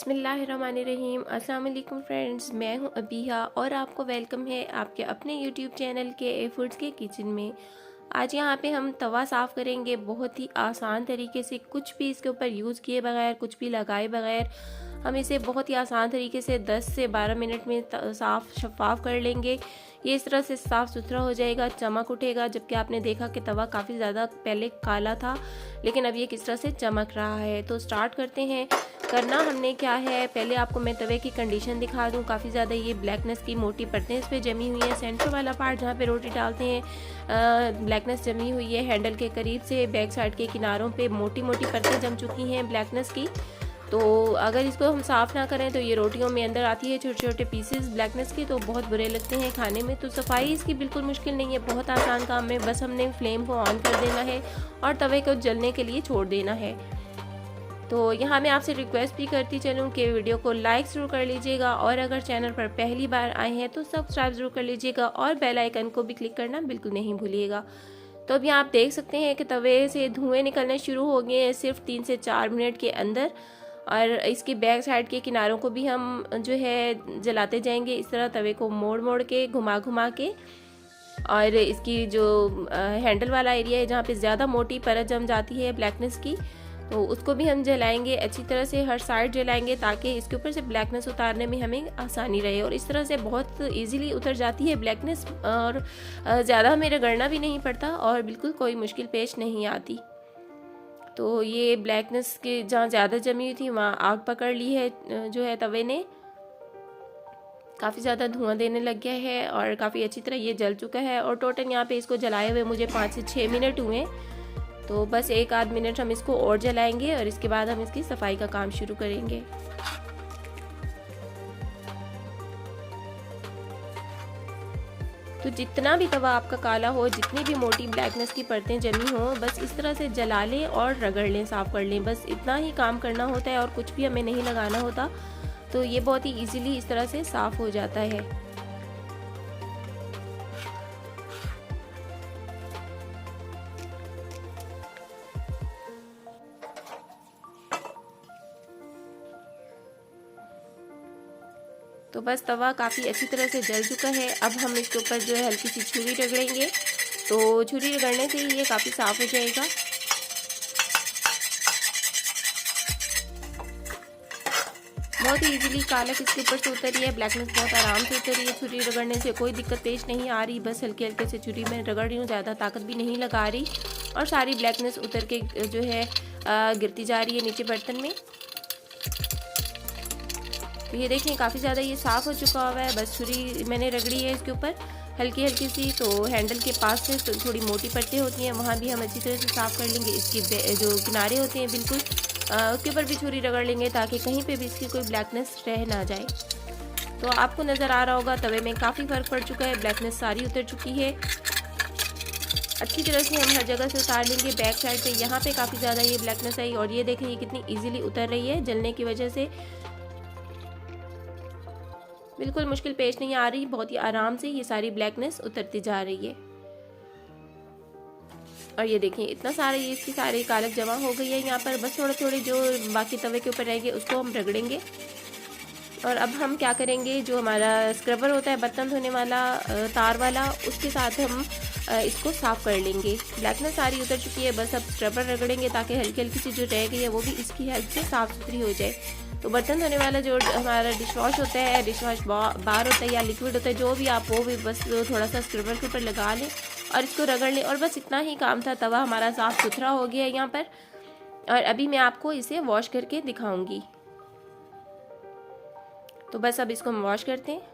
बिस्मिल्लाहिर्रहमानिर्रहीम। अस्सलाम वालेकुम फ्रेंड्स, मैं हूं अबीहा और आपको वेलकम है आपके अपने यूट्यूब चैनल के ए फूड्स के किचन में। आज यहां पे हम तवा साफ़ करेंगे बहुत ही आसान तरीके से, कुछ भी इसके ऊपर यूज़ किए बगैर, कुछ भी लगाए बगैर हम इसे बहुत ही आसान तरीके से 10 से 12 मिनट में साफ़ शफाफ कर लेंगे। ये इस तरह से साफ़ सुथरा हो जाएगा, चमक उठेगा। जबकि आपने देखा कि तवा काफ़ी ज़्यादा पहले काला था, लेकिन अब ये किस तरह से चमक रहा है। तो स्टार्ट करते हैं। करना हमने क्या है, पहले आपको मैं तवे की कंडीशन दिखा दूं। काफ़ी ज़्यादा ये ब्लैकनेस की मोटी परतें इस पर जमी हुई हैं। सेंटर वाला पार्ट जहाँ पे रोटी डालते हैं ब्लैकनेस जमी हुई है। हैंडल के करीब से बैक साइड के किनारों पे मोटी मोटी परतें जम चुकी हैं ब्लैकनेस की। तो अगर इसको हम साफ़ ना करें तो ये रोटियों में अंदर आती है छोटे छोटे पीसेस ब्लैकनेस के, तो बहुत बुरे लगते हैं खाने में। तो सफाई इसकी बिल्कुल मुश्किल नहीं है, बहुत आसान काम है। बस हमने फ्लेम को ऑन कर देना है और तवे को जलने के लिए छोड़ देना है। तो यहाँ मैं आपसे रिक्वेस्ट भी करती चलूँ कि वीडियो को लाइक ज़रूर कर लीजिएगा और अगर चैनल पर पहली बार आए हैं तो सब्सक्राइब ज़रूर कर लीजिएगा और बेल आइकन को भी क्लिक करना बिल्कुल नहीं भूलिएगा। तो अब यहाँ आप देख सकते हैं कि तवे से धुएँ निकलने शुरू हो गए हैं सिर्फ 3 से 4 मिनट के अंदर। और इसकी बैक साइड के किनारों को भी हम जो है जलाते जाएंगे, इस तरह तवे को मोड़ मोड़ के, घुमा घुमा के। और इसकी जो हैंडल वाला एरिया है जहाँ पे ज़्यादा मोटी परत जम जाती है ब्लैकनेस की, तो उसको भी हम जलाएंगे अच्छी तरह से, हर साइड जलाएंगे ताकि इसके ऊपर से ब्लैकनेस उतारने में हमें आसानी रहे। और इस तरह से बहुत इजीली उतर जाती है ब्लैकनेस और ज़्यादा हमें रगड़ना भी नहीं पड़ता और बिल्कुल कोई मुश्किल पेश नहीं आती। तो ये ब्लैकनेस के जहाँ ज़्यादा जमी हुई थी वहाँ आग पकड़ ली है जो है तवे ने। काफ़ी ज़्यादा धुआं देने लग गया है और काफ़ी अच्छी तरह ये जल चुका है। और टोटल यहाँ पे इसको जलाए हुए मुझे 5 से 6 मिनट हुए। तो बस 1 आध मिनट हम इसको और जलाएंगे और इसके बाद हम इसकी सफाई का काम शुरू करेंगे। तो जितना भी तवा आपका काला हो, जितनी भी मोटी ब्लैकनेस की परतें जमी हो, बस इस तरह से जला लें और रगड़ लें, साफ़ कर लें। बस इतना ही काम करना होता है और कुछ भी हमें नहीं लगाना होता। तो ये बहुत ही इजीली इस तरह से साफ़ हो जाता है। तो बस तवा काफ़ी अच्छी तरह से जल चुका है। अब हम इसके ऊपर जो है हल्की सी छुरी रगड़ेंगे, तो छुरी रगड़ने से ही ये काफ़ी साफ़ हो जाएगा। बहुत ही इजीली कालक इसके ऊपर से उतरी है, ब्लैकनेस बहुत आराम से उतरी है। छुरी रगड़ने से कोई दिक्कत पेश नहीं आ रही, बस हल्के हल्के से छुरी में रगड़ रही हूँ, ज़्यादा ताकत भी नहीं लगा रही और सारी ब्लैकनेस उतर के जो है गिरती जा रही है नीचे बर्तन में। तो ये देखें काफ़ी ज़्यादा ये साफ़ हो चुका हुआ है। बस छुरी मैंने रगड़ी है इसके ऊपर हल्की हल्की सी। तो हैंडल के पास से तो थोड़ी मोटी परतें होती हैं, वहाँ भी हम अच्छी तरह से साफ़ कर लेंगे। इसकी जो किनारे होते हैं बिल्कुल उसके ऊपर भी छुरी रगड़ लेंगे ताकि कहीं पे भी इसकी कोई ब्लैकनेस रह ना जाए। तो आपको नज़र आ रहा होगा तवे में काफ़ी फ़र्क पड़ चुका है, ब्लैकनेस सारी उतर चुकी है। अच्छी तरह से हम हर जगह से उतार लेंगे। बैक साइड पे यहाँ पे काफ़ी ज़्यादा ये ब्लैकनेस आई और ये देखें ये कितनी ईजिली उतर रही है जलने की वजह से। बिल्कुल मुश्किल पेश नहीं आ रही, बहुत ही आराम से ये सारी ब्लैकनेस उतरती जा रही है। और ये देखिए इतना सारा ये इसकी सारी कालक जमा हो गई है यहाँ पर। बस थोड़े थोड़े जो बाकी तवे के ऊपर रहेंगे उसको हम रगड़ेंगे। और अब हम क्या करेंगे, जो हमारा स्क्रबर होता है बर्तन धोने वाला तार वाला, उसके साथ हम इसको साफ़ कर लेंगे। ब्लैकनेस सारी उतर चुकी है, बस अब स्क्रबर रगड़ेंगे ताकि हल्की हल्की सी जो रह गई है वो भी इसकी हेल्प से साफ़ सुथरी हो जाए। तो बर्तन धोने वाला जो हमारा डिश वॉश होता है, डिश वॉश बार होता है या लिक्विड होता है, जो भी आप वो भी बस थोड़ा सा स्क्रबर के ऊपर लगा लें और इसको रगड़ लें। और बस इतना ही काम था, तवा हमारा साफ़ सुथरा हो गया है यहाँ पर। और अभी मैं आपको इसे वॉश करके दिखाऊंगी। तो बस अब इसको हम वॉश करते हैं।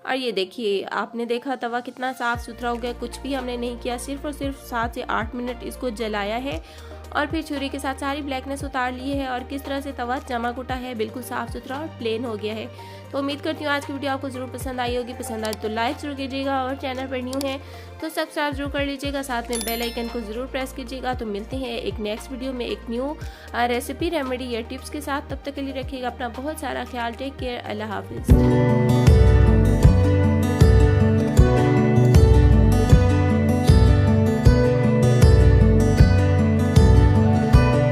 और ये देखिए आपने देखा तवा कितना साफ़ सुथरा हो गया, कुछ भी हमने नहीं किया, सिर्फ और सिर्फ 7 से 8 मिनट इसको जलाया है और फिर छुरी के साथ सारी ब्लैकनेस उतार ली है। और किस तरह से तवा चमक उठा है, बिल्कुल साफ़ सुथरा और प्लेन हो गया है। तो उम्मीद करती हूँ आज की वीडियो आपको ज़रूर पसंद आई होगी। पसंद आए तो लाइक ज़रूर कीजिएगा और चैनल पर न्यू है तो सब्सक्राइब जरूर कर लीजिएगा, साथ में बेल आइकन को ज़रूर प्रेस कीजिएगा। तो मिलते हैं एक नेक्स्ट वीडियो में एक न्यू रेसिपी, रेमेडी या टिप्स के साथ। तब तक के लिए रखिएगा अपना बहुत सारा ख्याल। टेक केयर, अल्लाह हाफिज़।